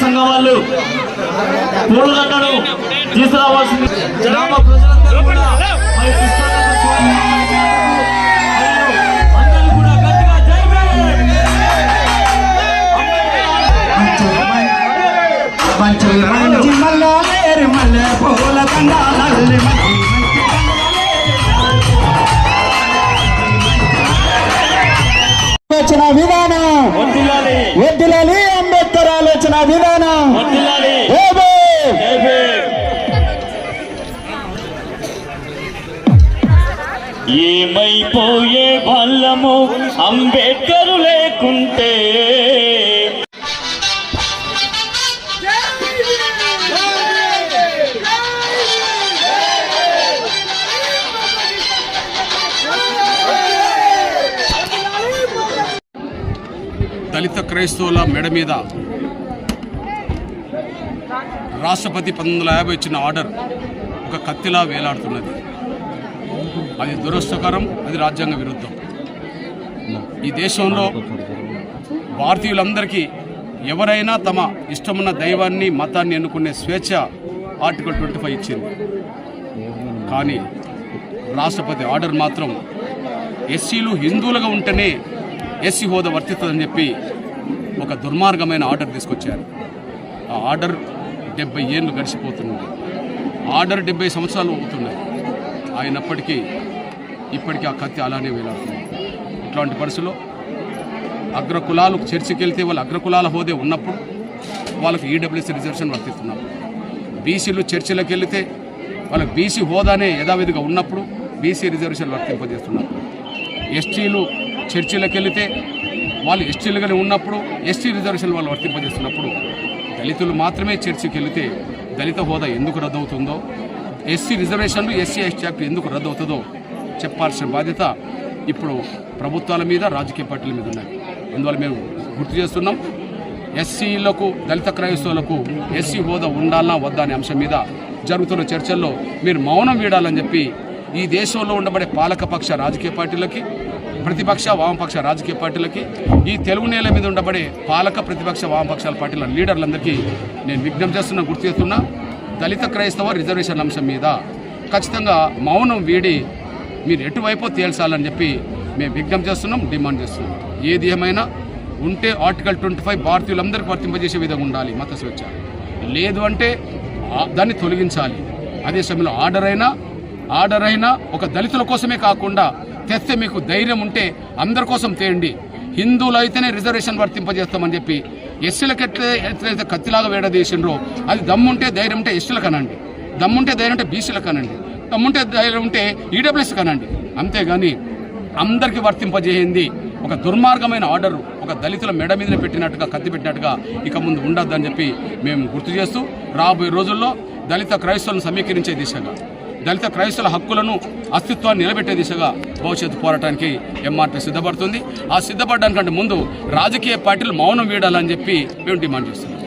సంఘం వాళ్ళు పూలగడ్డను తీసుకురావాల్సింది గ్రామ ప్రజలందరూ కూడా ఆలోచన విధానం వద్దులాలి, అంబేద్కర్ ఆలోచన విధానం ఏమైపోయే వాళ్ళము అంబేద్కర్ లేకుంటే. దళిత క్రైస్తవుల మెడ మీద రాష్ట్రపతి 1950 ఇచ్చిన ఆర్డర్ ఒక కత్తిలా వేలాడుతున్నది. అది దురదృష్టకరం, అది రాజ్యాంగ విరుద్ధం. ఈ దేశంలో భారతీయులందరికీ ఎవరైనా తమ ఇష్టమున్న దైవాన్ని మతాన్ని ఎన్నుకునే స్వేచ్ఛ ఆర్టికల్ 25 ఇచ్చింది. కానీ రాష్ట్రపతి ఆర్డర్ మాత్రం ఎస్సీలు హిందువులుగా ఉంటేనే ఎస్సీ హోదా వర్తిస్తుందని చెప్పి ఒక దుర్మార్గమైన ఆర్డర్ తీసుకొచ్చారు. ఆ ఆర్డర్ 70 ఏళ్ళు గడిచిపోతుంది. ఆర్డర్ 70 సంవత్సరాలు అవుతున్నాయి. అయినప్పటికీ ఇప్పటికీ ఆ కత్తి అలానే వేలాడుతుంది. ఇట్లాంటి పరిస్థితుల్లో అగ్రకులాలు చర్చకి వెళ్తే వాళ్ళు అగ్రకులాల హోదే ఉన్నప్పుడు వాళ్ళకి ఈడబ్ల్యూఎస్ రిజర్వేషన్ వర్తిస్తున్నారు. బీసీలు చర్చలకు వెళితే వాళ్ళకి బీసీ హోదానే యథావిధిగా ఉన్నప్పుడు బీసీ రిజర్వేషన్ వర్తింపజేస్తున్నారు. ఎస్టీలు చర్చలకు వెళితే వాళ్ళు ఎస్టీలుగానే ఉన్నప్పుడు ఎస్టీ రిజర్వేషన్ వాళ్ళు వర్తింపజేస్తున్నప్పుడు దళితులు మాత్రమే చర్చకి వెళితే దళిత హోదా ఎందుకు రద్దవుతుందో, ఎస్సీ రిజర్వేషన్లు ఎస్సీ ఎస్టీ యాక్ట్ ఎందుకు రద్దవుతుందో చెప్పాల్సిన బాధ్యత ఇప్పుడు ప్రభుత్వాల మీద, రాజకీయ పార్టీల మీద ఉన్నాయి. అందువల్ల మేము గుర్తు చేస్తున్నాం, ఎస్సీలకు దళిత క్రైస్తవులకు ఎస్సీ హోదా ఉండాలన్నా వద్దా అనే అంశం మీద జరుగుతున్న చర్చల్లో మీరు మౌనం వీడాలని చెప్పి ఈ దేశంలో ఉండబడే పాలకపక్ష రాజకీయ పార్టీలకి, ప్రతిపక్ష వామపక్ష రాజకీయ పార్టీలకి, ఈ తెలుగు నేల మీద ఉండబడే పాలక ప్రతిపక్ష వామపక్షాల పార్టీల లీడర్లందరికీ నేను విజ్ఞప్తి చేస్తున్నా, గుర్తు చేస్తున్నా, దళిత క్రైస్తవ రిజర్వేషన్ అంశం మీద ఖచ్చితంగా మౌనం వీడి మీరు ఎటువైపో తేల్చాలని చెప్పి మేము విజ్ఞప్తి చేస్తున్నాం, డిమాండ్ చేస్తున్నాం. ఏది ఏమైనా ఉంటే ఆర్టికల్ 25 భారతీయులందరికీ వర్తింపజేసే విధంగా ఉండాలి మత స్వేచ్ఛ. లేదు అంటే దాన్ని తొలగించాలి. అదే సమయంలో ఆర్డర్ అయినా ఒక దళితుల కోసమే కాకుండా తెస్తే మీకు ధైర్యం ఉంటే అందరి కోసం తేయండి. హిందువులు అయితేనే రిజర్వేషన్ వర్తింపజేస్తామని చెప్పి ఎస్సీలకు ఎట్లయితే కత్తిలాగా వేడదీసిండ్రో అది దమ్ముంటే ధైర్యం ఉంటే ఎస్సీలకు అనండి, దమ్ముంటే ధైర్యం ఉంటే బీసీలకు అనండి, దమ్ముంటే ధైర్యం ఉంటే ఈడబ్ల్యూఎస్ కనండి. అంతేగాని అందరికీ వర్తింపజేయండి ఒక దుర్మార్గమైన ఆర్డర్ ఒక దళితుల మెడ మీద పెట్టినట్టుగా, కత్తి పెట్టినట్టుగా ఇక ముందు ఉండొద్దని చెప్పి మేము గుర్తు చేస్తూ రాబోయే రోజుల్లో దళిత క్రైస్తవులను సమీకరించే దిశగా, దళిత క్రైస్తవుల హక్కులను అస్తిత్వాన్ని నిలబెట్టే దిశగా భవిష్యత్తు పోరాటానికి ఎంఆర్పీ సిద్ధపడుతుంది. ఆ సిద్ధపడడానికంటే ముందు రాజకీయ పార్టీలు మౌనం వీడాలని చెప్పి మేము డిమాండ్ చేస్తున్నాం.